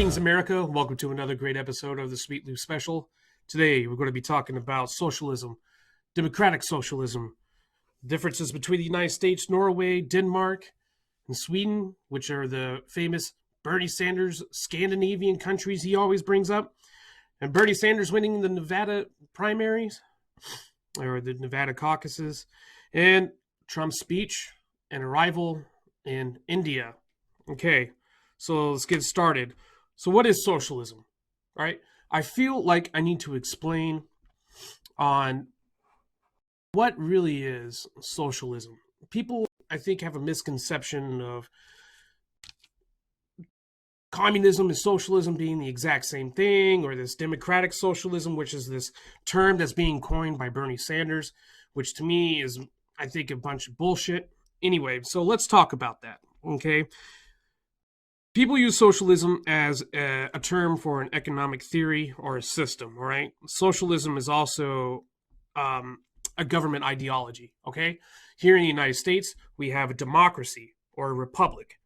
Greetings, America. Welcome to another great episode of the Sweet Loop Special. Today, we're going to be talking about socialism, democratic socialism, differences between the United States, Norway, Denmark, and Sweden, which are the famous Bernie Sanders Scandinavian countries he always brings up, and Bernie Sanders winning the Nevada primaries, or the Nevada caucuses, and Trump's speech and arrival in India. Okay, so let's get started. So what is socialism? All right, I feel like I need to explain on what really is socialism. People, I think, have a misconception of communism and socialism being the exact same thing, or this democratic socialism, which is this term that's being coined by Bernie Sanders, which to me is, I think, a bunch of bullshit. Anyway, so let's talk about that, okay? People use socialism as a term for an economic theory or a system, all right? Socialism is also a government ideology, okay? Here in the United States, we have a democracy or a republic,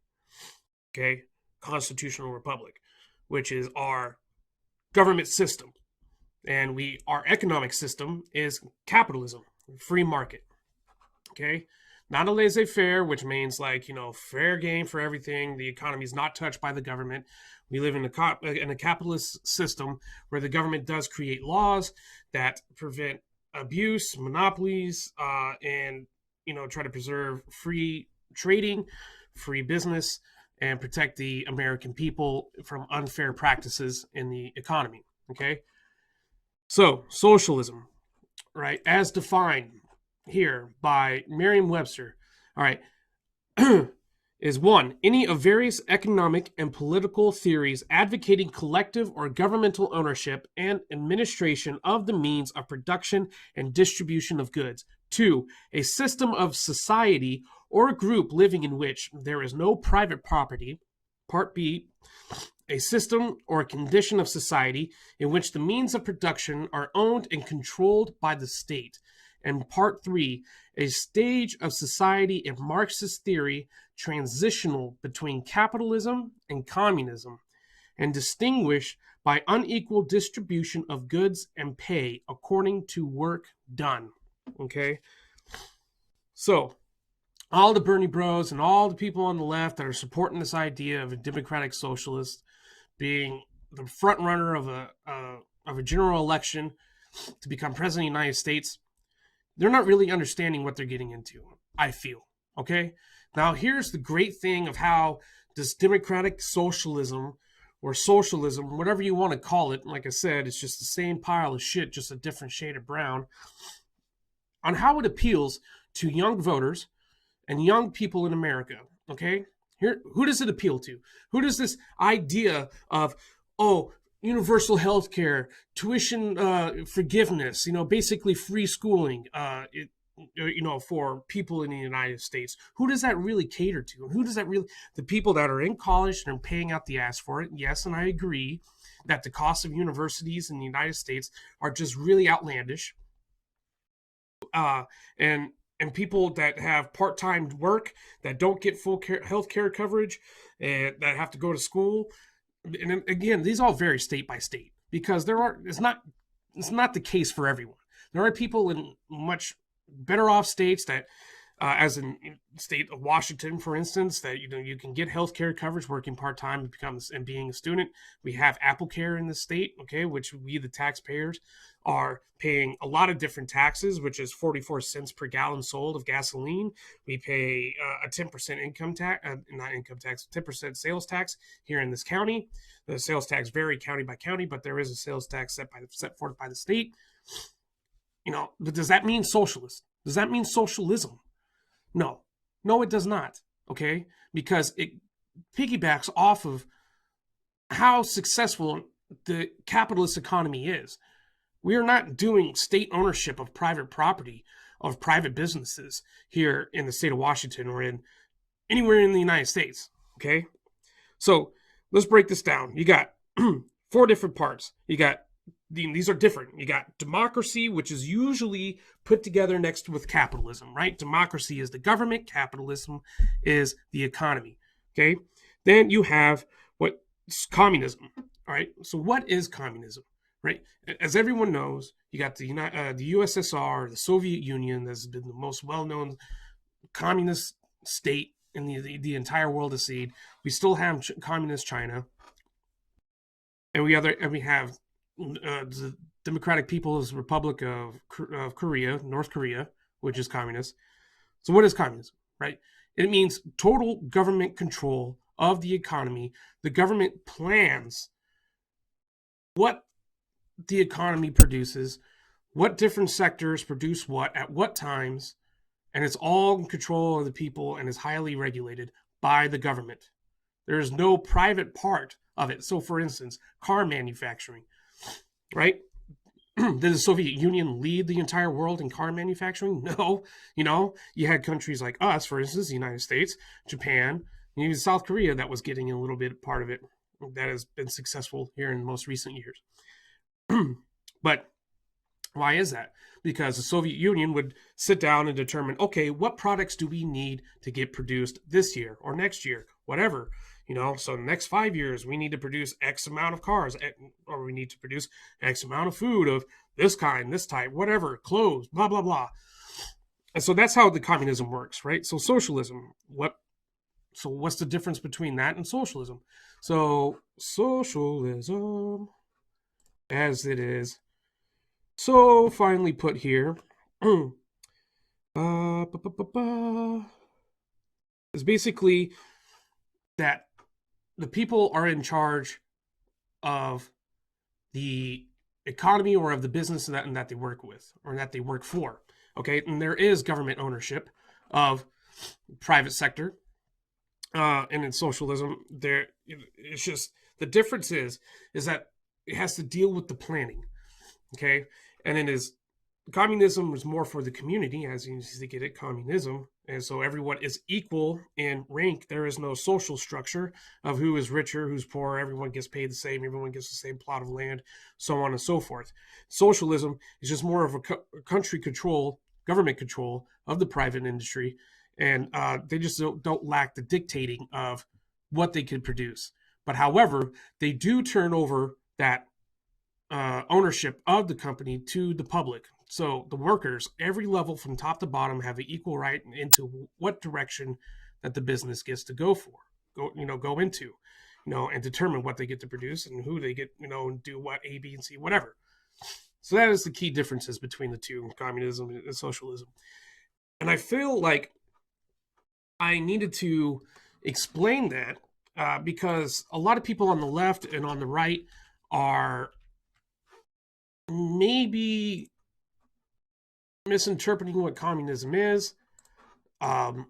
okay? Constitutional republic, which is our government system. And our economic system is capitalism, free market, okay? Not a laissez-faire, which means fair game for everything. The economy is not touched by the government. We live in a capitalist system where the government does create laws that prevent abuse, monopolies, and try to preserve free trading, free business, and protect the American people from unfair practices in the economy. Okay, so socialism, right, as defined here by Merriam-Webster, all right, is one, any of various economic and political theories advocating collective or governmental ownership and administration of the means of production and distribution of goods. Two, a system of society or a group living in which there is no private property. Part B, a system or a condition of society in which the means of production are owned and controlled by the state. And part three, a stage of society in Marxist theory transitional between capitalism and communism and distinguished by unequal distribution of goods and pay according to work done. Okay? So, all the Bernie bros and all the people on the left that are supporting this idea of a democratic socialist being the front runner of a general election to become president of the United States, they're not really understanding what they're getting into, I feel, okay? Now, here's the great thing of how this democratic socialism or socialism, whatever you want to call it, like I said, it's just the same pile of shit, just a different shade of brown, on how it appeals to young voters and young people in America, okay? Here, who does it appeal to? Who does this idea of, universal health care, tuition forgiveness, basically free schooling, for people in the United States. Who does that really cater to? And who does that really, the people that are in college and are paying out the ass for it? Yes, and I agree that the cost of universities in the United States are just really outlandish. And people that have part-time work, that don't get full health care coverage, and that have to go to school. And again, these all vary state by state because it's not the case for everyone. There are people in much better off states that, as in state of Washington, for instance, that you can get health care coverage working part-time and being a student. We have Apple Care in the state, okay, which we, the taxpayers, are paying a lot of different taxes, which is 44 cents per gallon sold of gasoline. We pay a 10% income tax, not income tax, 10% sales tax here in this county. The sales tax vary county by county, but there is a sales tax set forth by the state. But does that mean socialist? Does that mean socialism? No, it does not. Okay, because it piggybacks off of how successful the capitalist economy is. We are not doing state ownership of private property, of private businesses here in the state of Washington or in anywhere in the United States. Okay, so let's break this down. You got four different parts. You got these are different. You got democracy, which is usually put together next with capitalism, right? Democracy is the government, capitalism is the economy, okay? Then you have what It's communism. All right. So what is communism? Right. As everyone knows, you got the USSR, the Soviet Union, that's been the most well-known communist state in the entire world has seen. We still have communist China, and we have the Democratic People's Republic of Korea, North Korea, which is communist. So what is communism? Right? It means total government control of the economy. The government plans what the economy produces, what different sectors produce what at what times, and it's all in control of the people and is highly regulated by the government. There is no private part of it. So, for instance, car manufacturing, right? Did the Soviet Union lead the entire world in car manufacturing? No. You had countries like us, for instance, the United States, Japan, and even South Korea that was getting a little bit part of it that has been successful here in the most recent years. But why is that? Because the Soviet Union would sit down and determine, okay, what products do we need to get produced this year or next year, whatever. So in the next 5 years, we need to produce X amount of cars, or we need to produce X amount of food of this kind, this type, whatever, clothes, blah, blah, blah. And so that's how the communism works, right? So socialism, what's the difference between that and socialism? So socialism, as it is so finely put here, is basically that the people are in charge of the economy or of the business that they work with or that they work for. Okay, and there is government ownership of private sector, and in socialism, it's just the difference is that it has to deal with the planning. Okay, and it is communism is more for the community, as you see, get it, communism. And so everyone is equal in rank. There is no social structure of who is richer, who's poor. Everyone gets paid the same. Everyone gets the same plot of land, so on and so forth. Socialism is just more of a country control, government control of the private industry. And they just don't lack the dictating of what they can produce. But however, they do turn over that ownership of the company to the public. So the workers, every level from top to bottom, have an equal right into what direction that the business gets to go into, and determine what they get to produce and who they get, and do what, A, B, and C, whatever. So that is the key differences between the two, communism and socialism. And I feel like I needed to explain that because a lot of people on the left and on the right are maybe misinterpreting what communism is, or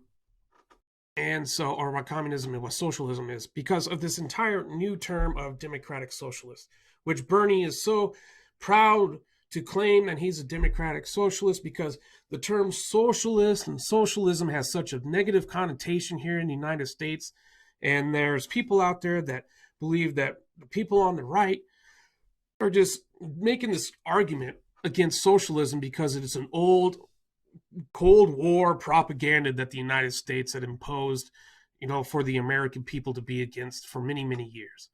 what communism and what socialism is, because of this entire new term of democratic socialist, which Bernie is so proud to claim that he's a democratic socialist, because the term socialist and socialism has such a negative connotation here in the United States. And there's people out there that believe that the people on the right are just making this argument against socialism because it is an old Cold War propaganda that the United States had imposed, for the American people to be against for many, many years.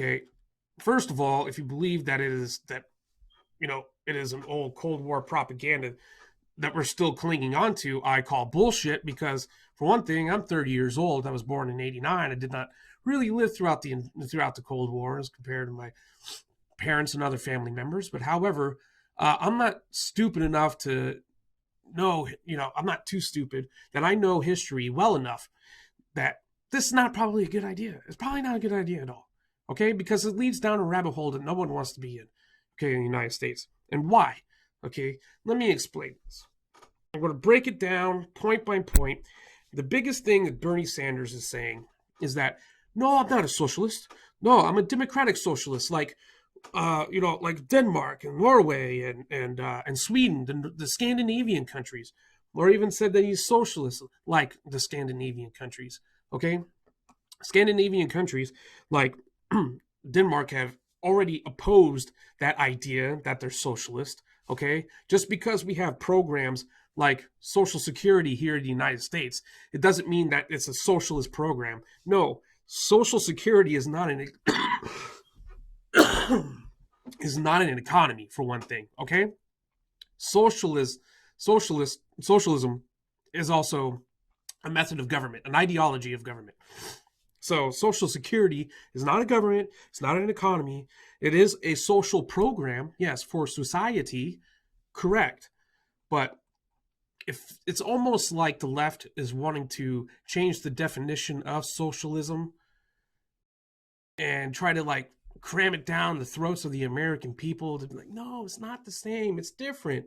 Okay. First of all, if you believe that it is an old Cold War propaganda that we're still clinging on to, I call bullshit, because for one thing, I'm 30 years old. I was born in 89. I did not really live throughout the Cold War as compared to my parents and other family members. But however, I'm not stupid enough to know, I'm not too stupid that I know history well enough that this is not probably a good idea. It's probably not a good idea at all. Okay, because it leads down a rabbit hole that no one wants to be in. Okay, in the United States. And why? Okay, let me explain this. I'm going to break it down point by point. The biggest thing that Bernie Sanders is saying is that, no, I'm not a socialist. No, I'm a democratic socialist, like Denmark and Norway and Sweden, the Scandinavian countries. Or even said that he's socialist, like the Scandinavian countries. Okay, Scandinavian countries like Denmark have already opposed that idea that they're socialist. Okay, just because we have programs like Social Security here in the United States, it doesn't mean that it's a socialist program. No, Social Security is not an is not an economy, for one thing. Okay, socialism is also a method of government, an ideology of government. So Social Security is not a government, it's not an economy. It is a social program, yes, for society, correct. But if it's almost like the left is wanting to change the definition of socialism and try to like cram it down the throats of the American people to be like, no, it's not the same, it's different.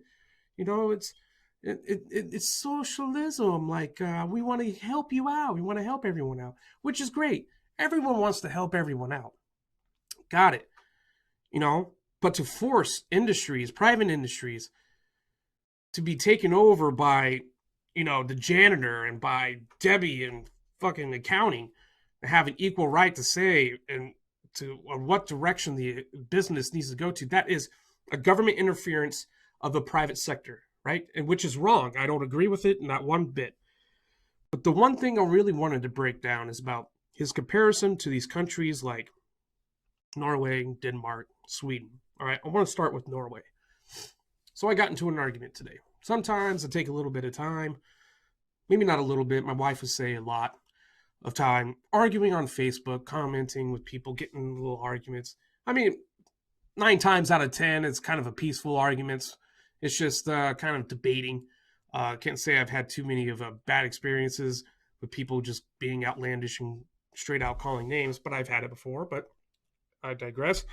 It's socialism. Like we want to help you out. We want to help everyone out, which is great. Everyone wants to help everyone out. Got it. But to force industries, private industries, to be taken over by, the janitor and by Debbie and fucking accounting, and have an equal right to say and to what direction the business needs to go to, that is a government interference of the private sector, right? And which is wrong. I don't agree with it, not one bit. But the one thing I really wanted to break down is about his comparison to these countries like Norway, Denmark, Sweden. All right, I want to start with Norway. So I got into an argument today. Sometimes I take a little bit of time, maybe not a little bit. My wife would say a lot of time arguing on Facebook, commenting with people, getting little arguments. I mean, 9 times out of 10, it's kind of a peaceful arguments. It's just kind of debating. Can't say I've had too many of bad experiences with people just being outlandish and straight out calling names, but I've had it before, but I digress.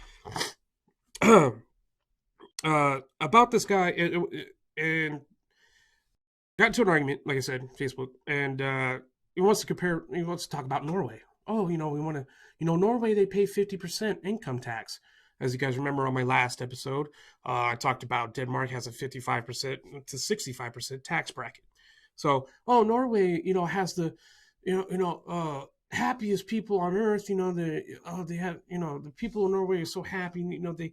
About this guy, and got into an argument, like I said, Facebook, and he wants to talk about Norway. Oh, we want to, Norway, they pay 50% income tax. As you guys remember on my last episode, I talked about Denmark has a 55% to 65% tax bracket. So, Norway, has the, happiest people on earth. They have, the people in Norway are so happy. The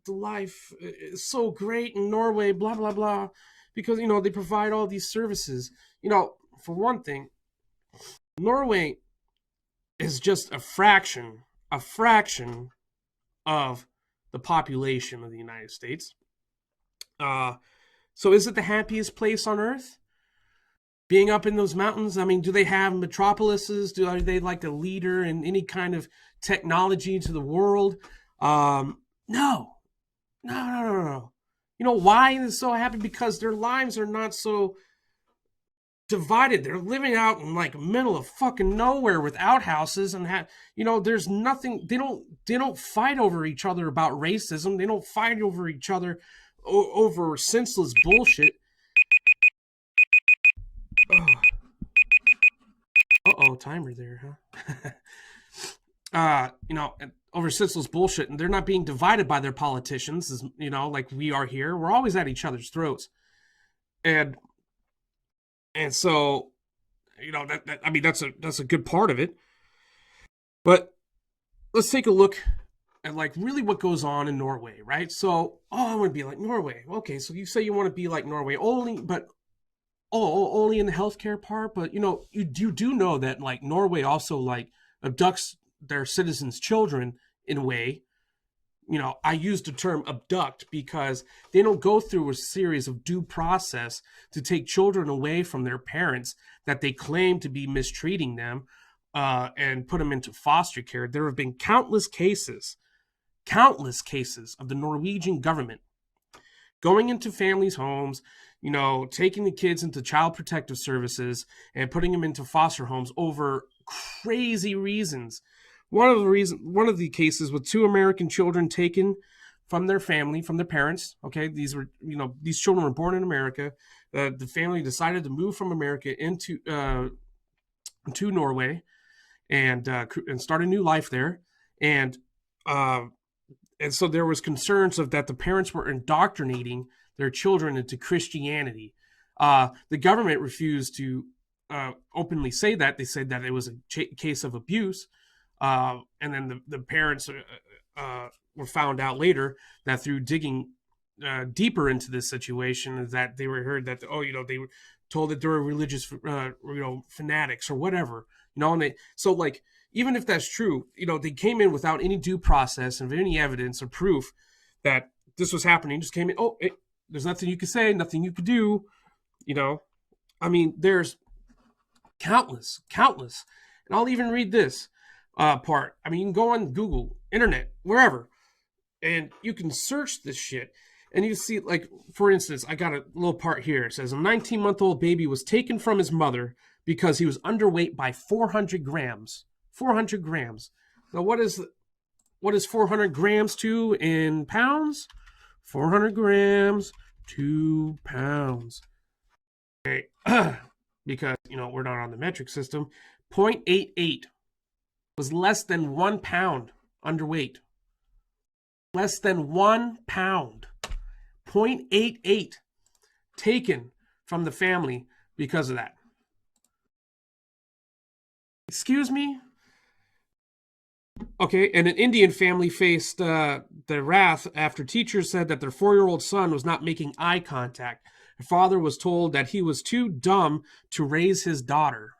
life is so great in Norway. Blah blah blah, because they provide all these services. For one thing, Norway is just a fraction of the population of the United States. So is it the happiest place on earth? Being up in those mountains? I mean, do they have metropolises? Are they like a leader in any kind of technology to the world? No. No. You know why they're so happy? Because their lives are not so divided. They're living out in like middle of fucking nowhere with outhouses and there's nothing. They don't fight over each other about racism. They don't fight over each other over senseless bullshit. Timer there, huh? Over senseless bullshit, and they're not being divided by their politicians, like we are here. We're always at each other's throats, and so, that's a good part of it. But let's take a look at like really what goes on in Norway, right? So, I want to be like Norway. Okay, so you say you want to be like Norway only, but only in the healthcare part. But you do know that like Norway also like abducts their citizens' children in a way. I use the term abduct because they don't go through a series of due process to take children away from their parents that they claim to be mistreating them and put them into foster care. There have been countless cases of the Norwegian government going into families' homes, taking the kids into child protective services and putting them into foster homes over crazy reasons. One of the cases with 2 American children taken from their family, from their parents. Okay, these children were born in America. The family decided to move from America into to Norway and start a new life there. And so there was concerns of that the parents were indoctrinating their children into Christianity. The government refused to openly say that. They said that it was a case of abuse. And then the parents were found out later that through digging deeper into this situation, that they were heard that they were told that they were religious fanatics or whatever. And like, even if that's true, they came in without any due process and any evidence or proof that this was happening. Just came in. Oh, there's nothing you could say, nothing you could do. I mean, there's countless, and I'll even read this part. I mean, you can go on Google, internet, wherever, and you can search this shit. And you see, like, for instance, I got a little part here. It says a 19-month-old baby was taken from his mother because he was underweight by 400 grams. 400 grams. Now, what is 400 grams to in pounds? 400 grams, 2 pounds. Okay. Because, we're not on the metric system. 0.88 was less than 1 pound underweight. Less than 1 pound. 0.88 taken from the family because of that. Excuse me? Okay, and an Indian family faced the wrath after teachers said that their 4-year-old son was not making eye contact. The father was told that he was too dumb to raise his daughter.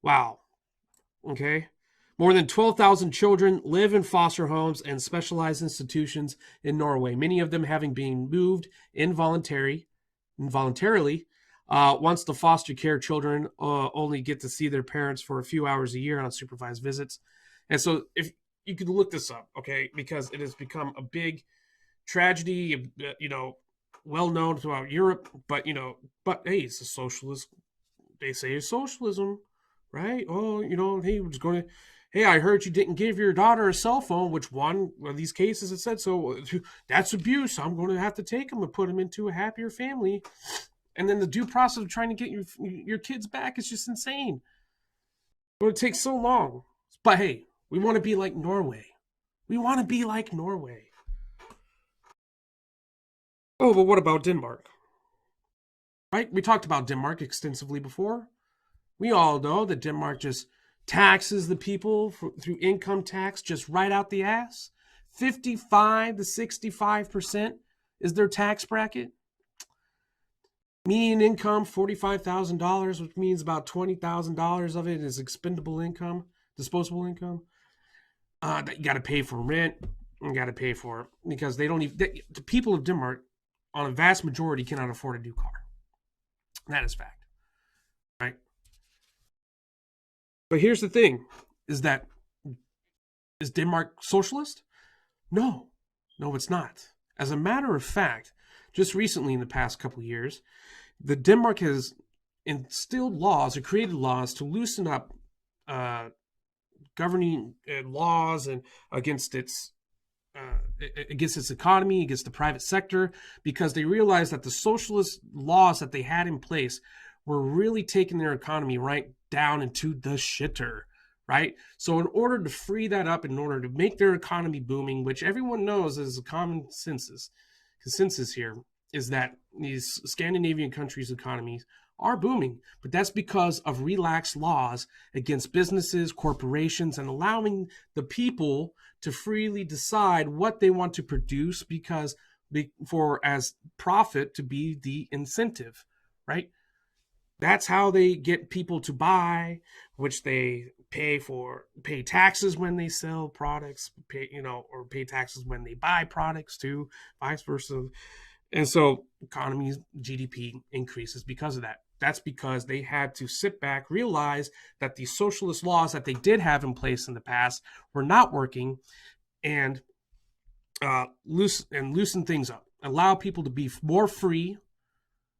Wow. Okay. More than 12,000 children live in foster homes and specialized institutions in Norway, many of them having been moved involuntarily. Once the foster care children only get to see their parents for a few hours a year on supervised visits. And so if you could look this up, okay, because it has become a big tragedy, well known throughout Europe, but hey, it's a socialist. They say it's socialism, right? Oh, hey, we're just going to. Hey, I heard you didn't give your daughter a cell phone, which one of these cases it said so. That's abuse. I'm going to have to take him and put him into a happier family. And then the due process of trying to get your kids back is just insane. But it takes so long. But hey, we want to be like Norway. We want to be like Norway. Oh, but what about Denmark? Right? We talked about Denmark extensively before. We all know that Denmark just taxes the people through income tax just right out the ass. 55 to 65% is their tax bracket. Median income, $45,000, which means about $20,000 of it is expendable income, disposable income. That you got to pay for rent. You got to pay for it because they don't even. The people of Denmark, on a vast majority, cannot afford a new car. That is fact, right? But here's the thing: is Denmark socialist? No, it's not. As a matter of fact, just recently in the past couple of years, Denmark has instilled laws or created laws to loosen up governing laws and against its economy, against the private sector, because they realized that the socialist laws that they had in place were really taking their economy right down into the shitter, right? So in order to free that up, in order to make their economy booming, which everyone knows is a common consensus here, is that these Scandinavian countries' economies are booming, but that's because of relaxed laws against businesses, corporations, and allowing the people to freely decide what they want to produce because for as profit to be the incentive, right? That's how they get people to buy, which they pay taxes when they sell products, or pay taxes when they buy products too, vice versa. And so economy's GDP increases because of that. That's because they had to sit back, realize that the socialist laws that they did have in place in the past were not working, and loosen things up, allow people to be more free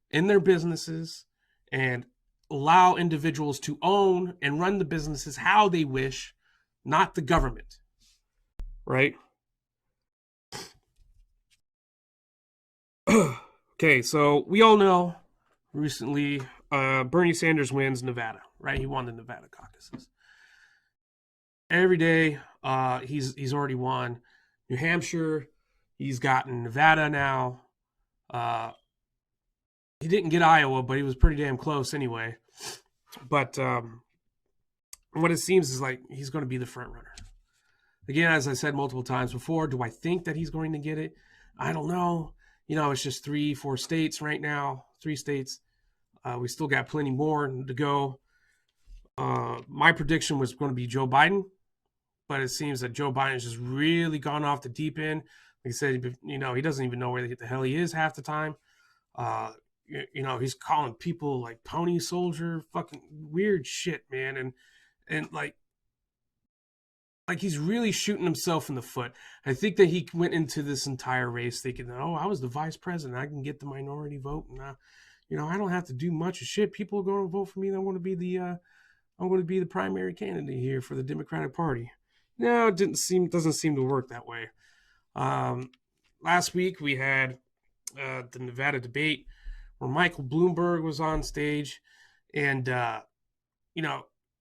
in their businesses, and allow individuals to own and run the businesses how they wish, not the government, right? Okay, so we all know recently Bernie Sanders wins Nevada, right? He won the Nevada caucuses. Every day he's already won New Hampshire. He's gotten Nevada now. He didn't get Iowa, but he was pretty damn close anyway. But what it seems is like he's going to be the front runner. Again, as I said multiple times before, do I think that he's going to get it? I don't know. It's just 3-4 states right now. 3 states. We still got plenty more to go. My prediction was going to be Joe Biden, but it seems that Joe Biden has just really gone off the deep end. Like I said, he doesn't even know where the hell he is half the time. Uh, he's calling people like pony soldier, fucking weird shit, man, and like he's really shooting himself in the foot. I think that he went into this entire race thinking, "Oh, I was the vice president. I can get the minority vote, and I don't have to do much of shit. People are going to vote for me. And I'm going to be the primary candidate here for the Democratic Party." No, it doesn't seem to work that way. Um, Last week we had the Nevada debate where Michael Bloomberg was on stage, and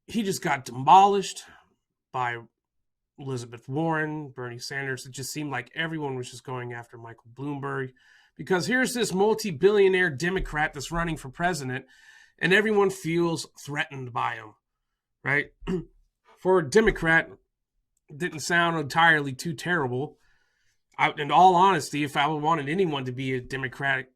he just got demolished by Elizabeth Warren, Bernie Sanders. It just seemed like everyone was just going after Michael Bloomberg because here's this multi-billionaire Democrat that's running for president, and everyone feels threatened by him, right? For a Democrat, it didn't sound entirely too terrible. In all honesty, if I wanted anyone to be a Democrat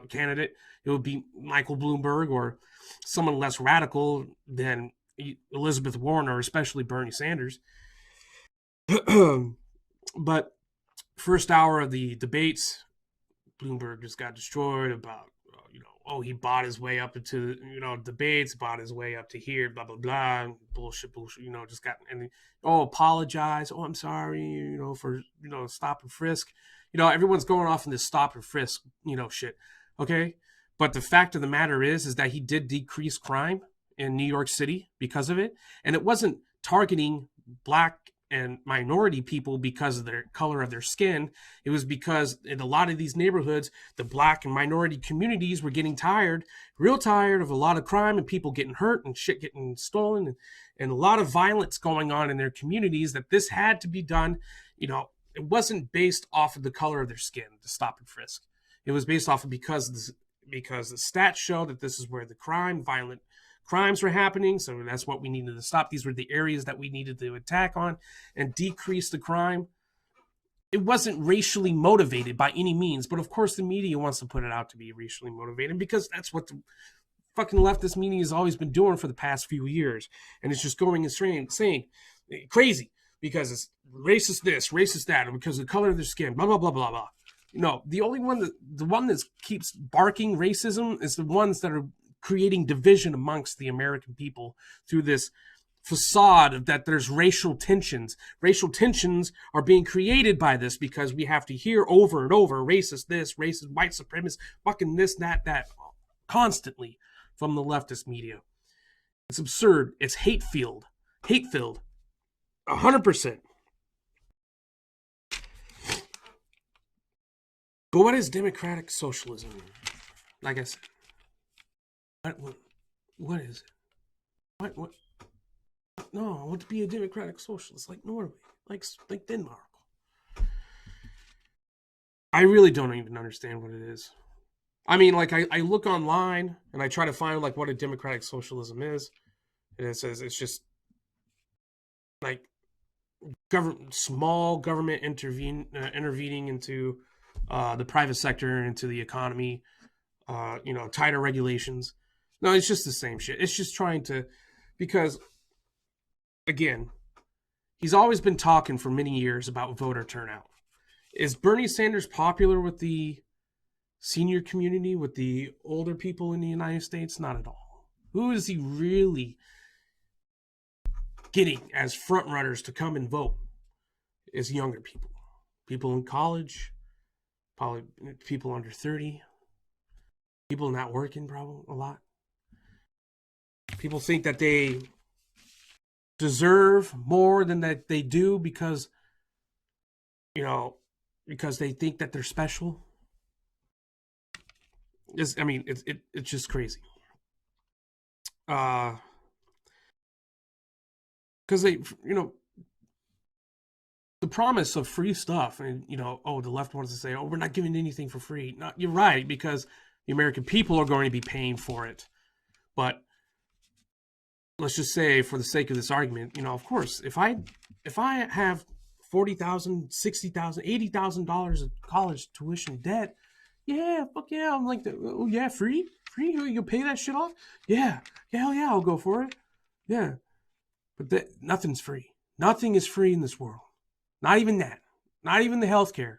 candidate, it would be Michael Bloomberg or someone less radical than Elizabeth Warren or especially Bernie Sanders. But first hour of the debates, Bloomberg just got destroyed about, he bought his way up into, debates, bought his way up to here, blah, blah, blah, bullshit, just got, and, apologize. Oh, I'm sorry, for, stop and frisk. Everyone's going off in this stop and frisk, shit. Okay. But the fact of the matter is that he did decrease crime in New York City because of it. And it wasn't targeting black and minority people because of their color of their skin. It was because in a lot of these neighborhoods, the black and minority communities were getting real tired of a lot of crime and people getting hurt and shit getting stolen and a lot of violence going on in their communities, that this had to be done. It wasn't based off of the color of their skin, the stop and frisk. It was based off of because the stats show that this is where the violent crimes were happening, so that's what we needed to stop. These were the areas that we needed to attack on and decrease the crime. It wasn't racially motivated by any means, but of course the media wants to put it out to be racially motivated because that's what the fucking leftist media has always been doing for the past few years, and it's just going insane, crazy, because it's racist this, racist that, or because of the color of their skin, blah blah blah blah blah. The one that keeps barking racism is the ones that are creating division amongst the American people through this facade of that there's racial tensions. Racial tensions are being created by this because we have to hear over and over racist this, racist, white supremacist, fucking this, that, constantly from the leftist media. It's absurd. It's hate-filled. 100%. But what is democratic socialism? Like I said, what is it? What? No, I want to be a democratic socialist like Norway, like Denmark. I really don't even understand what it is. I mean, like I look online and I try to find like what a democratic socialism is, and it says it's just like small government intervening into the private sector, into the economy, tighter regulations. No, it's just the same shit. It's just trying to, because, again, he's always been talking for many years about voter turnout. Is Bernie Sanders popular with the senior community, with the older people in the United States? Not at all. Who is he really getting as front runners to come and vote? Is younger people. People in college, probably people under 30, people not working probably a lot. People think that they deserve more than that they do because they think that they're special. It's just crazy. Because they, the promise of free stuff, and the left wants to say, oh, we're not giving anything for free. No, you're right, because the American people are going to be paying for it. But let's just say, for the sake of this argument, of course, if I have $40,000, $60,000, $80,000 of college tuition debt, Yeah, fuck yeah. I'm like, oh yeah, free? Free? You can pay that shit off? Yeah. Yeah, hell yeah, I'll go for it. Yeah. But nothing's free. Nothing is free in this world. Not even that. Not even the healthcare.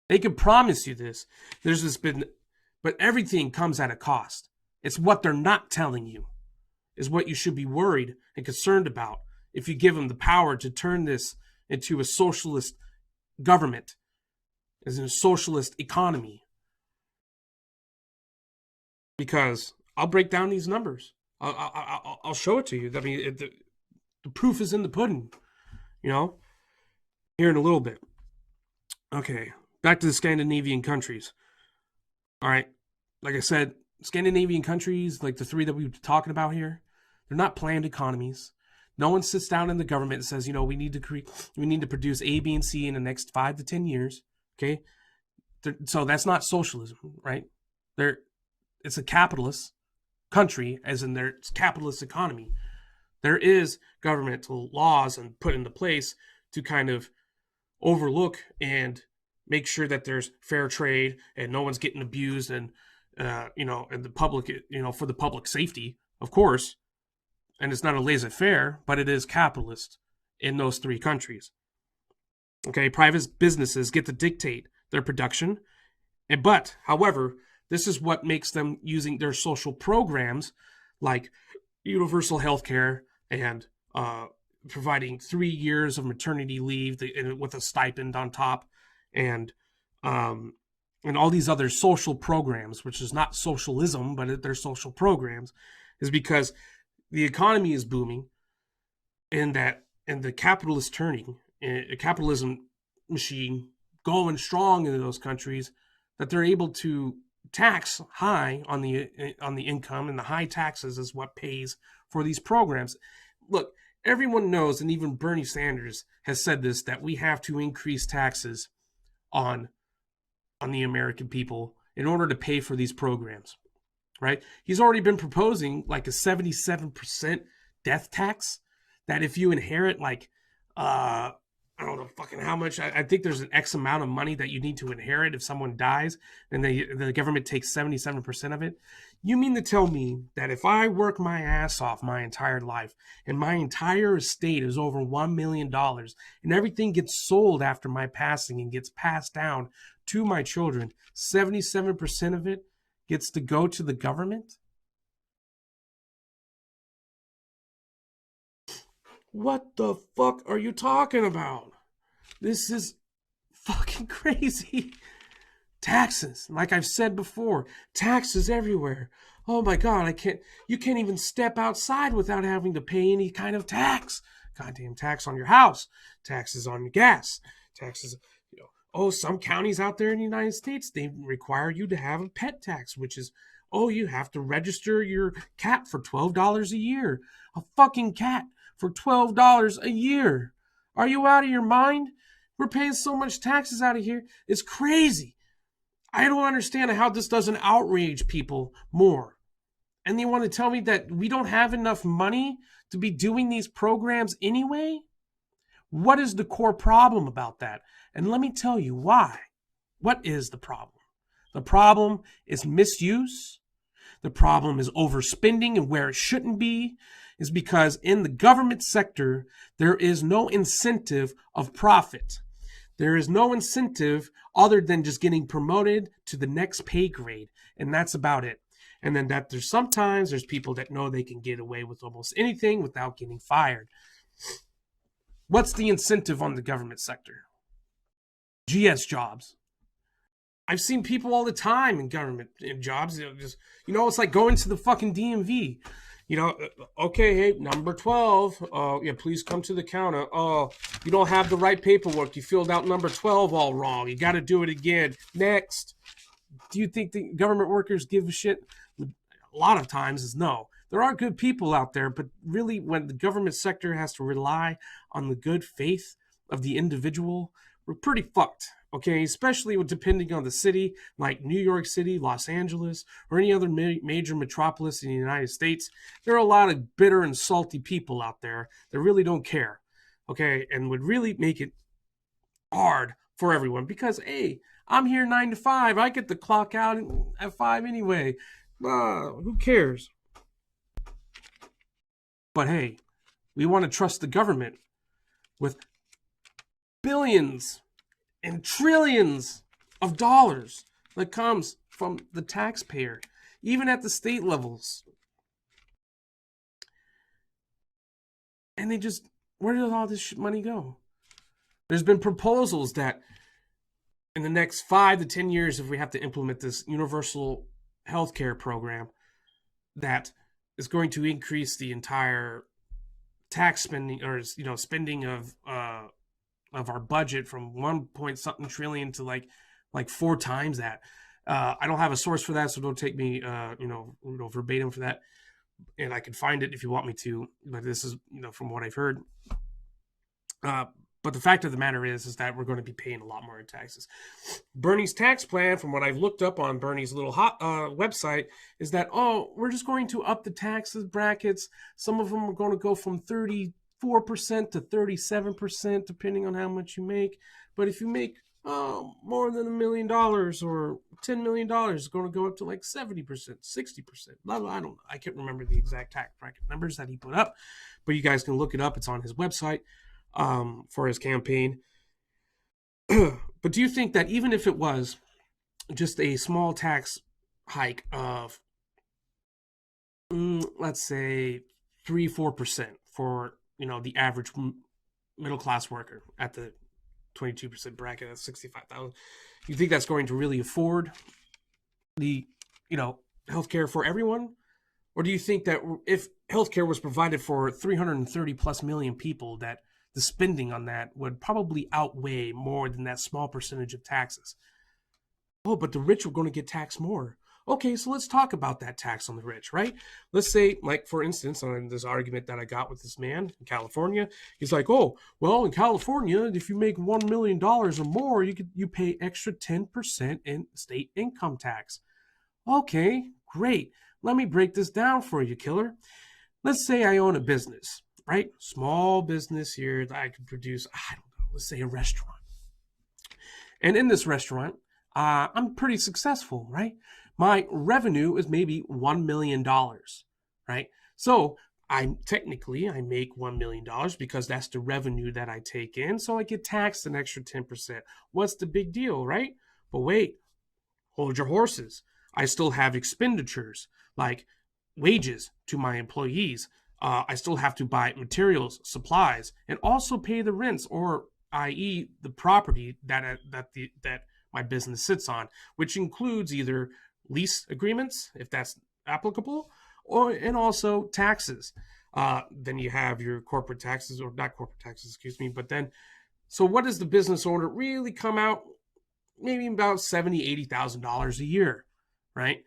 They can promise you this. There's this been, but everything comes at a cost. It's what they're not telling you is what you should be worried and concerned about if you give them the power to turn this into a socialist government, as in a socialist economy. Because I'll break down these numbers. I'll show it to you. I mean, the proof is in the pudding, you know, here in a little bit. Okay, back to the Scandinavian countries. All right, like I said, Scandinavian countries, like the three that we've been talking about here, they're not planned economies. No one sits down in the government and says, we need to produce A, B, and C in the next 5 to 10 years. Okay, so that's not socialism, right? It's a capitalist country, as in their capitalist economy. There is governmental laws and put into place to kind of overlook and make sure that there's fair trade and no one's getting abused and and the public, for the public safety, of course. And it's not a laissez-faire, but it is capitalist in those three countries. Okay, private businesses get to dictate their production, but however, this is what makes them using their social programs like universal health care and providing 3 years of maternity leave with a stipend on top, and all these other social programs, which is not socialism, but they're social programs, is because the economy is booming, and the capitalist turning, a capitalism machine going strong in those countries, that they're able to tax high on the income, and the high taxes is what pays for these programs. Look, everyone knows, and even Bernie Sanders has said this, that we have to increase taxes on the American people in order to pay for these programs, right? He's already been proposing like a 77% death tax, that if you inherit like I don't know fucking how much. I think there's an X amount of money that you need to inherit if someone dies, and the government takes 77% of it. You mean to tell me that if I work my ass off my entire life and my entire estate is over $1 million and everything gets sold after my passing and gets passed down to my children, 77% of it gets to go to the government? What the fuck are you talking about? This is fucking crazy. Taxes, like I've said before, taxes everywhere. Oh my god, you can't even step outside without having to pay any kind of tax. Goddamn tax on your house, taxes on your gas, taxes, oh, some counties out there in the United States, they require you to have a pet tax, which is, oh, you have to register your cat for $12 a year. A fucking cat for $12 a year. Are you out of your mind? We're paying so much taxes out of here. It's crazy. I don't understand how this doesn't outrage people more. And they want to tell me that we don't have enough money to be doing these programs anyway? What is the core problem about that? And let me tell you why. What is the problem? The problem is misuse. The problem is overspending and where it shouldn't be, is because in the government sector, there is no incentive of profit. There is no incentive other than just getting promoted to the next pay grade. And that's about it. And then that there's people that know they can get away with almost anything without getting fired. What's the incentive on the government sector? GS jobs. I've seen people all the time in government jobs. It's like going to the fucking DMV. Okay, hey, number 12. Yeah, please come to the counter. Oh, you don't have the right paperwork. You filled out number 12 all wrong. You got to do it again. Next. Do you think the government workers give a shit? A lot of times is no. There are good people out there, but really when the government sector has to rely on the good faith of the individual, we're pretty fucked. Okay, especially depending on the city, like New York City, Los Angeles, or any other major metropolis in the United States. There are a lot of bitter and salty people out there that really don't care, okay, and would really make it hard for everyone because, hey, I'm here 9 to 5. I get to clock out at 5 anyway. Who cares? But hey, we want to trust the government with billions and trillions of dollars that comes from the taxpayer, even at the state levels. And they just, where does all this money go? There's been proposals that in the next 5 to 10 years, if we have to implement this universal healthcare program, that is going to increase the entire tax spending, or spending of our budget from 1 point something trillion to like 4 times that. I don't have a source for that, so don't take me verbatim for that. And I can find it if you want me to, but this is from what I've heard. But the fact of the matter is that we're going to be paying a lot more in taxes. Bernie's tax plan, from what I've looked up on Bernie's little website, is that, we're just going to up the taxes brackets. Some of them are going to go from 34% to 37%, depending on how much you make. But if you make more than $1 million or $10 million, it's going to go up to like 70%, 60%. Blah, blah, I can't remember the exact tax bracket numbers that he put up, but you guys can look it up. It's on his website. For his campaign. But do you think that even if it was just a small tax hike of, let's say 3-4% for, the average middle class worker at the 22% bracket at 65,000, you think that's going to really afford the, healthcare for everyone? Or do you think that if healthcare was provided for 330 plus million people, that the spending on that would probably outweigh more than that small percentage of taxes? Oh, but the rich are going to get taxed more. Okay, so let's talk about that tax on the rich, right? Let's say, like, for instance, on this argument that I got with this man in California, he's like, oh, well, in California, if you make $1 million or more, you pay extra 10% in state income tax. Okay, great. Let me break this down for you, killer. Let's say I own a business. Right? Small business here that I could produce, let's say a restaurant. And in this restaurant, I'm pretty successful, right? My revenue is maybe $1 million, right? So I make $1 million because that's the revenue that I take in. So I get taxed an extra 10%. What's the big deal, right? But wait, hold your horses. I still have expenditures like wages to my employees. I still have to buy materials, supplies, and also pay the rents, or i.e. the property that my business sits on, which includes either lease agreements, if that's applicable, and also taxes. Then you have your corporate taxes, or not corporate taxes, excuse me. But then, so what does the business owner really come out? Maybe about $70,000, $80,000 a year, right?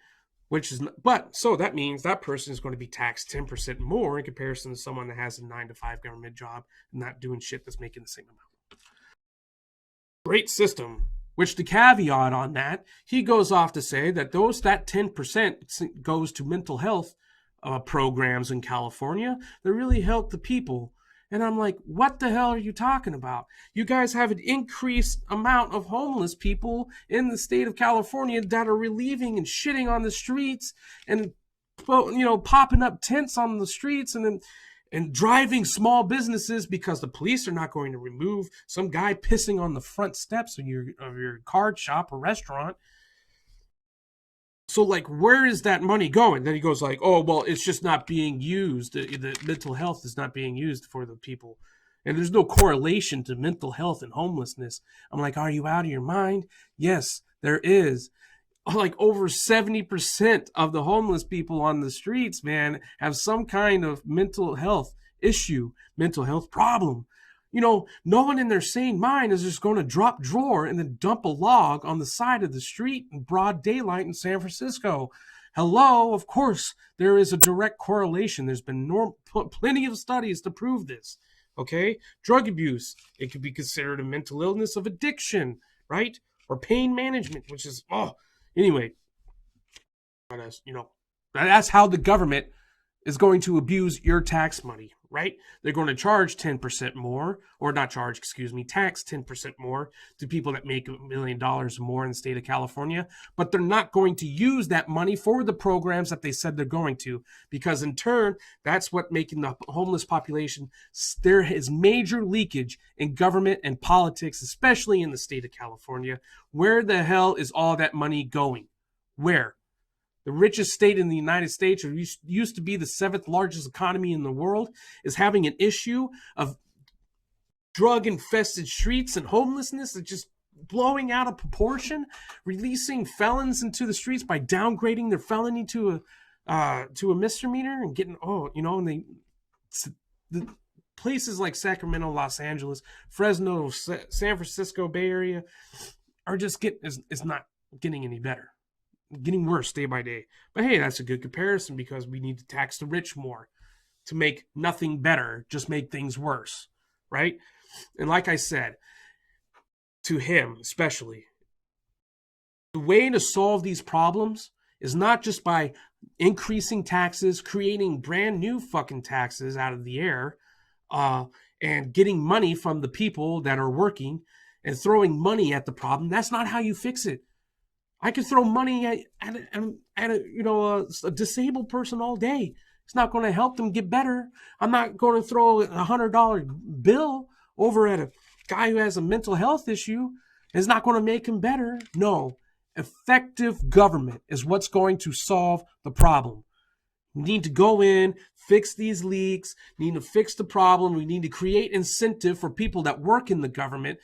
So that means that person is going to be taxed 10% more in comparison to someone that has a 9-to-5 government job and not doing shit that's making the same amount. Great system. Which the caveat on that, he goes off to say that that 10% goes to mental health programs in California that really help the people. And I'm like, what the hell are you talking about? You guys have an increased amount of homeless people in the state of California that are relieving and shitting on the streets and, popping up tents on the streets and driving small businesses because the police are not going to remove some guy pissing on the front steps of your card shop or restaurant. So, like, where is that money going? Then he goes like, oh, well, it's just not being used. The mental health is not being used for the people. And there's no correlation to mental health and homelessness. I'm like, are you out of your mind? Yes, there is. Like over 70% of the homeless people on the streets, man, have some kind of mental health issue, mental health problem. No one in their sane mind is just going to drop drawer and then dump a log on the side of the street in broad daylight in San Francisco. Hello, of course, there is a direct correlation. There's been plenty of studies to prove this. Okay? Drug abuse, it could be considered a mental illness of addiction, right? Or pain management, which is, anyway. That's how the government is going to abuse your tax money, right? They're going to charge 10% more, or not charge, excuse me, tax 10% more to people that make $1 million or more in the state of California, but they're not going to use that money for the programs that they said they're going to, because in turn, that's what making the homeless population, there is major leakage in government and politics, especially in the state of California. Where the hell is all that money going? Where? The richest state in the United States, or used to be the 7th largest economy in the world, is having an issue of drug-infested streets and homelessness that's just blowing out of proportion, releasing felons into the streets by downgrading their felony to a misdemeanor and getting, and the places like Sacramento, Los Angeles, Fresno, San Francisco, Bay Area are just is not getting any better. Getting worse day by day. But hey, that's a good comparison because we need to tax the rich more to make nothing better, just make things worse, right? And like I said, to him especially, the way to solve these problems is not just by increasing taxes, creating brand new fucking taxes out of the air, and getting money from the people that are working and throwing money at the problem. That's not how you fix it. I could throw money at a disabled person all day. It's not going to help them get better. I'm not going to throw a $100 bill over at a guy who has a mental health issue. It's not going to make him better. No, effective government is what's going to solve the problem. We need to go in, fix these leaks, need to fix the problem. We need to create incentive for people that work in the government.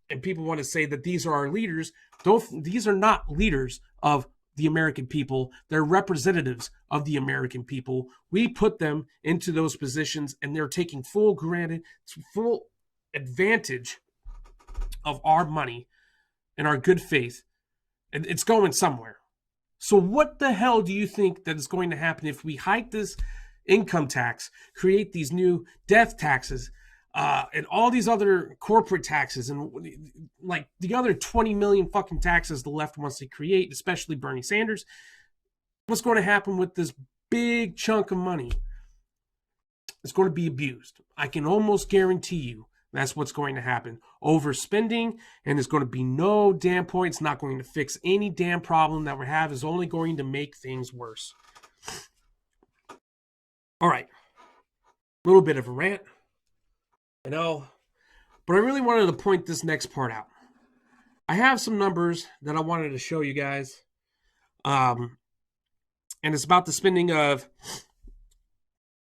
And people want to say that these are our leaders. These are not leaders of the American people. They're representatives of the American people. We put them into those positions, and they're taking full advantage of our money and our good faith. And it's going somewhere. So what the hell do you think that is going to happen if we hike this income tax, create these new death taxes, and all these other corporate taxes, and like the other 20 million fucking taxes the left wants to create, especially Bernie Sanders? What's going to happen with this big chunk of money? It's going to be abused. I can almost guarantee you that's what's going to happen. Overspending, and there's going to be no damn point. It's not going to fix any damn problem that we have. It's only going to make things worse. All right. A little bit of a rant. I know, but I really wanted to point this next part out. I have some numbers that I wanted to show you guys. And it's about the spending of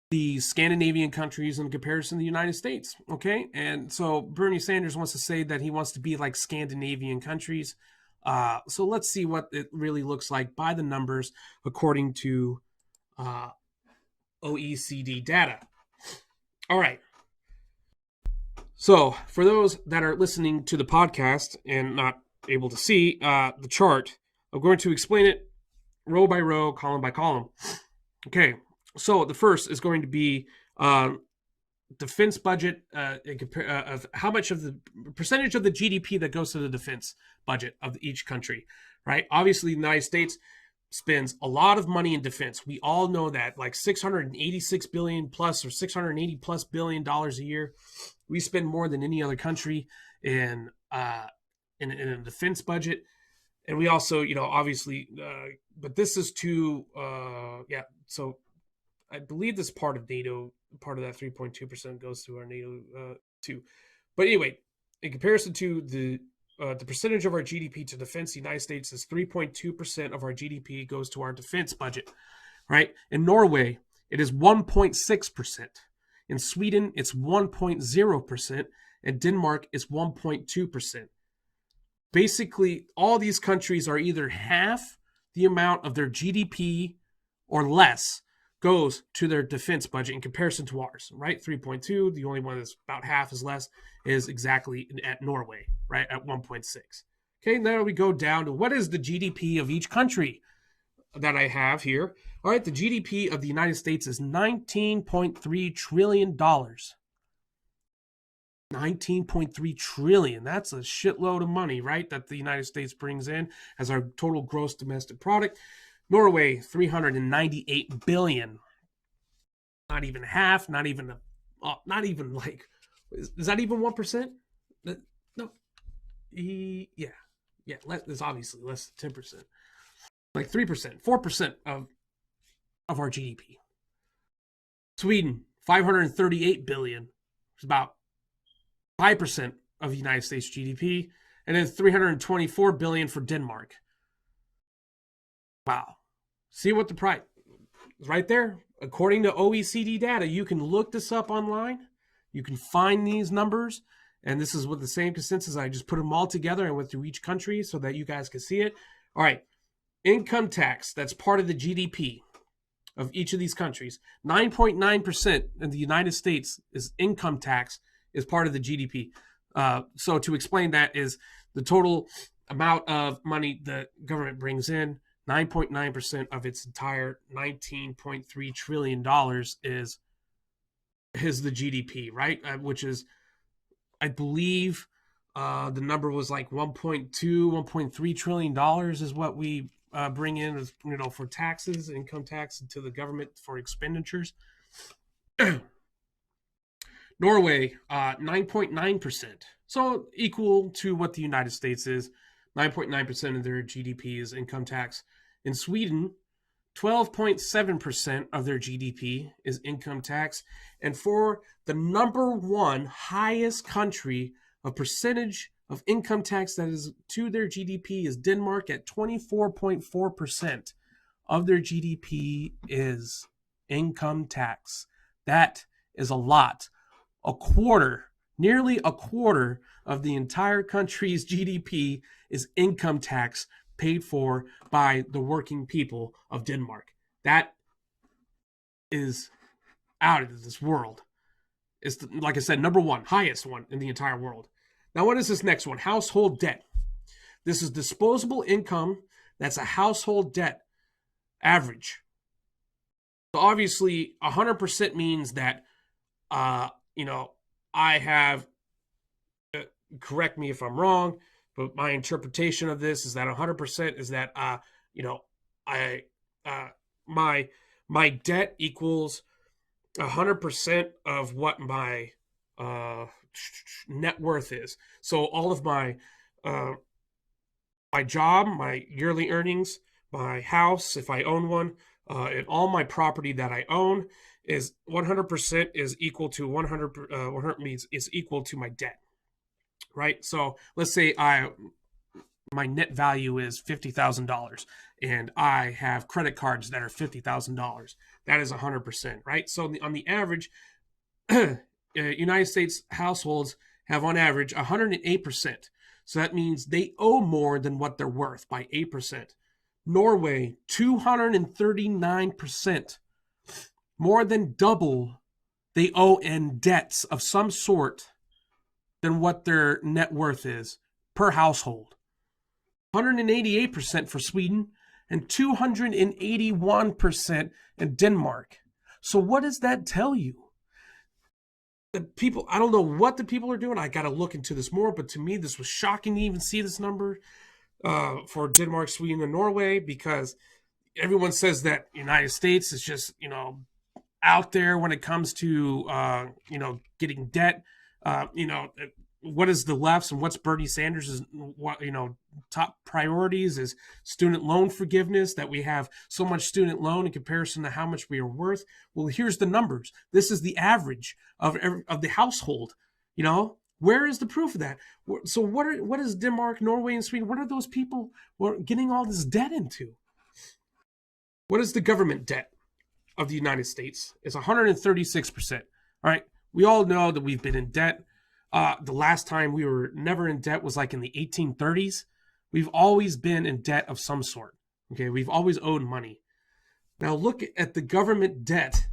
the Scandinavian countries in comparison to the United States. Okay. And so Bernie Sanders wants to say that he wants to be like Scandinavian countries. So let's see what it really looks like by the numbers according to OECD data. All right. So for those that are listening to the podcast and not able to see the chart, I'm going to explain it row by row, column by column. Okay, so the first is going to be defense budget, of how much of the percentage of the GDP that goes to the defense budget of each country, right? Obviously, the United States spends a lot of money in defense. We all know that, like $686 billion plus or $680 plus billion a year. We spend more than any other country in a defense budget. And we also, obviously, but this is so I believe this part of NATO, part of that 3.2% goes to our NATO too. But anyway, in comparison to the percentage of our GDP to defense, the United States is 3.2% of our GDP goes to our defense budget, right? In Norway, it is 1.6%. In Sweden, it's 1.0%. And Denmark is 1.2%. Basically, all these countries are either half the amount of their GDP or less goes to their defense budget in comparison to ours, right? 3.2, the only one that's about half is less, is exactly at Norway, right? At 1.6. Okay, now we go down to what is the GDP of each country that I have here. All right, the GDP of the United States is $19.3 trillion. $19.3 trillion. That's a shitload of money, right? That the United States brings in as our total gross domestic product. Norway, $398 billion. Not even half, not even like, is that even 1%? No. Yeah. Yeah, there's obviously less than 10%. Like 3%, 4% of our GDP. Sweden, 538 billion. It's about 5% of the United States GDP, and then 324 billion for Denmark. Wow. See what the price is right there. According to OECD data, you can look this up online. You can find these numbers, and this is with the same consensus. I just put them all together and went through each country so that you guys can see it. All right. Income tax, that's part of the GDP of each of these countries. 9.9% in the United States is income tax is part of the GDP. So to explain that is the total amount of money the government brings in. 9.9% of its entire $19.3 trillion is the GDP, right? Which is, I believe, the number was like 1.3 trillion dollars is what we bring in, as for taxes, income tax to the government for expenditures. Norway, 9.9%, so equal to what the United States is. 9.9% of their GDP is income tax. In Sweden, 12.7% of their GDP is income tax. And for the number one highest country of percentage of income tax that is to their GDP is Denmark at 24.4% of their GDP is income tax. That is a lot. Nearly a quarter of the entire country's GDP is income tax paid for by the working people of Denmark. That is out of this world. It's, like I said, number one, highest one in the entire world. Now, what is this next one? Household debt. This is disposable income. That's a household debt average. So obviously, 100% means that, I have, correct me if I'm wrong, but my interpretation of this is that 100% is that, my debt equals 100% of what my net worth is. So all of my job, my yearly earnings, my house, if I own one, and all my property that I own is 100% is equal to 100 means is equal to my debt, right? So let's say my net value is $50,000 and I have credit cards that are $50,000. That is 100%, right? So on the average, United States households have on average 108%. So that means they owe more than what they're worth by 8%. Norway, 239%, more than double they owe in debts of some sort than what their net worth is per household. 188% for Sweden and 281% in Denmark. So what does that tell you? The people, I don't know what the people are doing. I got to look into this more, but to me, this was shocking to even see this number for Denmark, Sweden, and Norway, because everyone says that United States is just, out there when it comes to, getting debt. What is the left's and what's Bernie Sanders' top priorities is student loan forgiveness, that we have so much student loan in comparison to how much we are worth. Well, here's the numbers. This is the average of the household. Where is the proof of that? So what is Denmark, Norway, and Sweden? What are those people getting all this debt into? What is the government debt of the United States? It's 136%. All right. We all know that we've been in debt. The last time we were never in debt was like in the 1830s. We've always been in debt of some sort. Okay, we've always owed money. Now look at the government debt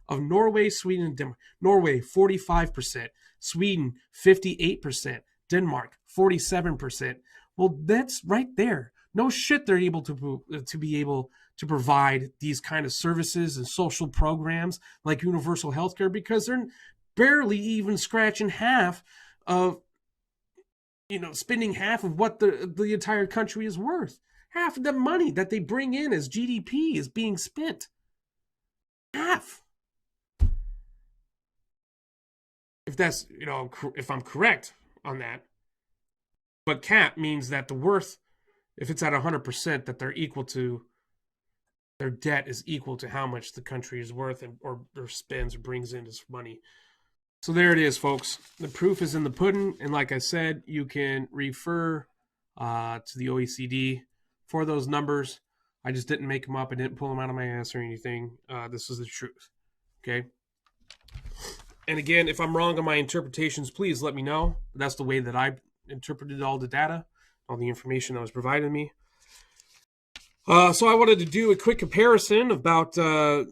of Norway, Sweden, and Denmark. Norway, 45%. Sweden, 58%. Denmark, 47%. Well, that's right there. No shit they're able to be able to provide these kind of services and social programs like universal healthcare, because they're barely even scratching half of, spending half of what the entire country is worth. Half of the money that they bring in as GDP is being spent. Half. if that's, if I'm correct on that. But cap means that the worth, if it's at 100%, that they're equal to, their debt is equal to how much the country is worth, or spends or brings in as money. So there it is, folks. The proof is in the pudding. And like I said, you can refer to the OECD for those numbers. I just didn't make them up. I didn't pull them out of my ass or anything. This is the truth. Okay. And again, if I'm wrong on my interpretations, please let me know. That's the way that I interpreted all the data, all the information that was provided me. So I wanted to do a quick comparison about the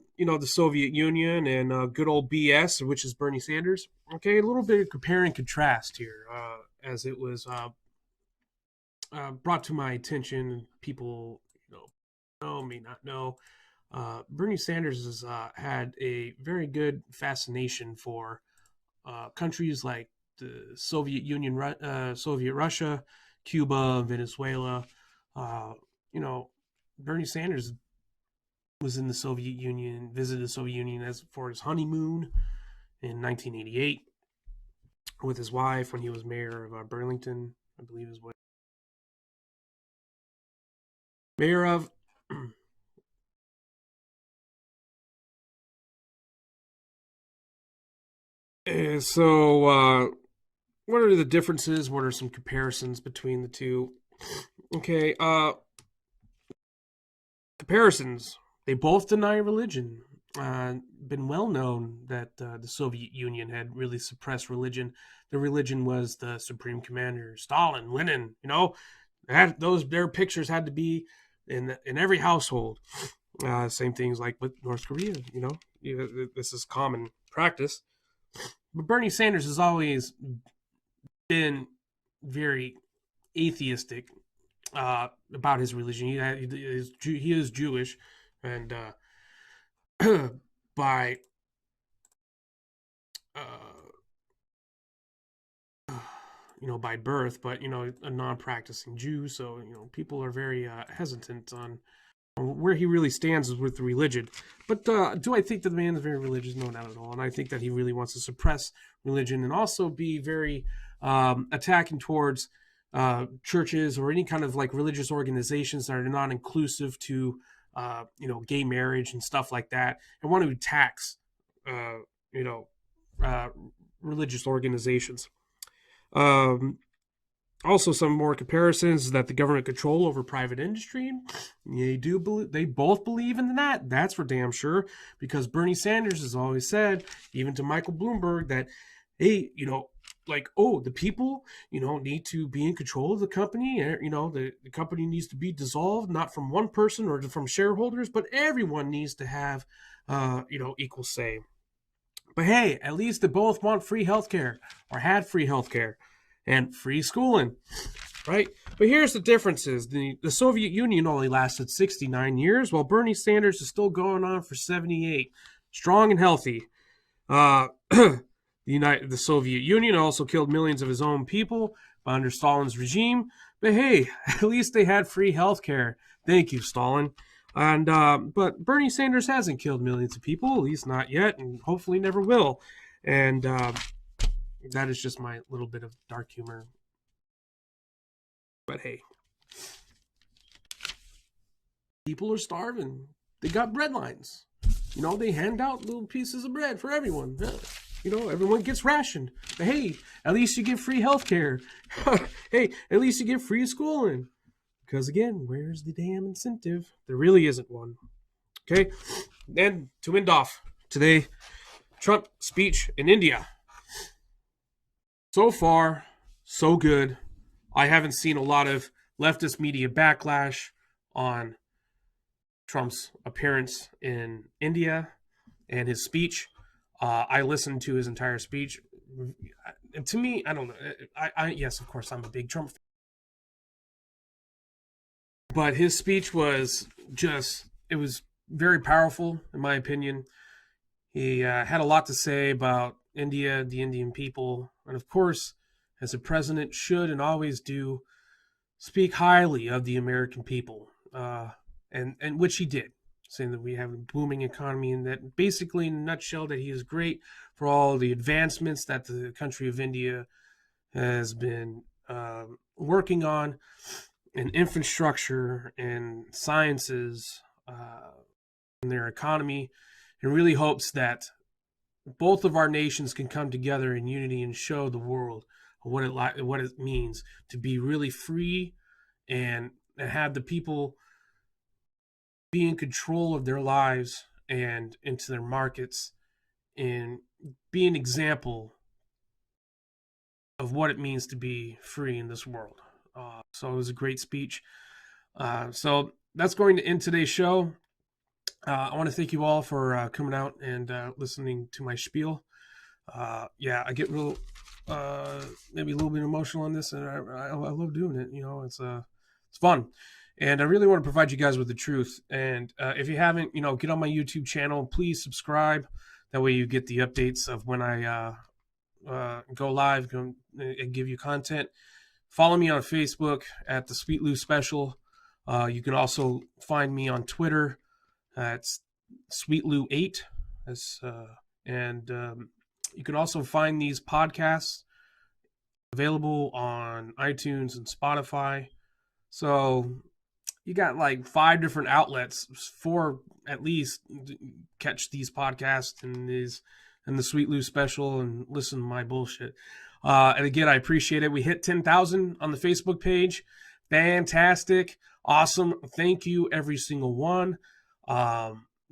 Soviet Union and good old BS, which is Bernie Sanders. Okay, a little bit of compare and contrast here, as it was brought to my attention. People, know, may not know. Bernie Sanders has had a very good fascination for countries like the Soviet Union, Soviet Russia, Cuba, Venezuela. Bernie Sanders was in the Soviet Union, visited the Soviet Union as for his honeymoon in 1988 with his wife when he was mayor of Burlington, I believe is what mayor of. So, what are the differences? What are some comparisons between the two? Okay, comparisons. They both deny religion. Been well known that the Soviet Union had really suppressed religion. The religion was the supreme commander, Stalin, Lenin. Their pictures had to be in every household. Same things like with North Korea. This is common practice. But Bernie Sanders has always been very atheistic about his religion. He is Jewish, and by by birth, but a non-practicing Jew. So people are very hesitant on where he really stands with religion. But do I think that the man is very religious? No, not at all. And I think that he really wants to suppress religion and also be very attacking towards churches or any kind of like religious organizations that are not inclusive to gay marriage and stuff like that, and want to tax you know religious organizations. Um, Also, some more comparisons that the government control over private industry. They both believe in that. That's for damn sure, because Bernie Sanders has always said, even to Michael Bloomberg, that hey, the people, need to be in control of the company. The company needs to be dissolved, not from one person or from shareholders, but everyone needs to have, equal say. But hey, at least they both want free healthcare or had free healthcare and free schooling, right? But here's the differences. The Soviet Union only lasted 69 years, while Bernie Sanders is still going on for 78, strong and healthy. The Soviet Union also killed millions of his own people under Stalin's regime. But hey, at least they had free healthcare. Thank you, Stalin. And but Bernie Sanders hasn't killed millions of people, at least not yet, and hopefully never will. And that is just my little bit of dark humor. But hey, people are starving. They got bread lines. They hand out little pieces of bread for everyone. Everyone gets rationed. But hey, at least you get free healthcare. Hey, at least you get free schooling. Because again, where's the damn incentive? There really isn't one. Okay? And to end off today, Trump speech in India. So far, so good. I haven't seen a lot of leftist media backlash on Trump's appearance in India and his speech. I listened to his entire speech. And to me, I don't know. Yes, of course, I'm a big Trump fan. But his speech was it was very powerful, in my opinion. He had a lot to say about India, the Indian people, and of course, as a president should and always do, speak highly of the American people, and which he did. saying that we have a booming economy, and that basically, in a nutshell, that he is great for all the advancements that the country of India has been working on in infrastructure and sciences in their economy, and really hopes that both of our nations can come together in unity and show the world what it means to be really free and have the people be in control of their lives and into their markets, and be an example of what it means to be free in this world. So it was a great speech. So that's going to end today's show. I want to thank you all for coming out and listening to my spiel. Yeah, I get real, maybe a little bit emotional on this, and I love doing it. You know, it's fun, and I really want to provide you guys with the truth. And if you haven't, you know, get on my YouTube channel. Please subscribe. That way, you get the updates of when I go live and give you content. Follow me on Facebook at the Sweet Lou Special. You can also find me on Twitter. It's Sweet Lou 8. And you can also find these podcasts available on iTunes and Spotify. So you got like 5 different outlets, 4 at least, catch these podcasts and the Sweet Lou Special and listen to my bullshit. And again, I appreciate it. We hit 10,000 on the Facebook page. Fantastic. Awesome. Thank you, every single one.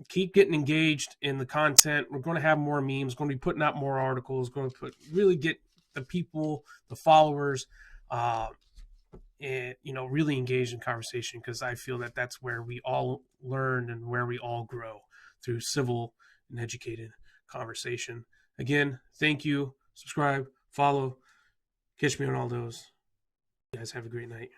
Keep getting engaged in the content. We're going to have more memes, going to be putting out more articles, going to really get the people, the followers, and, you know, really engaged in conversation, because I feel that that's where we all learn and where we all grow, through civil and educated conversation. Again, thank you. Subscribe, follow, catch me on all those. You guys have a great night.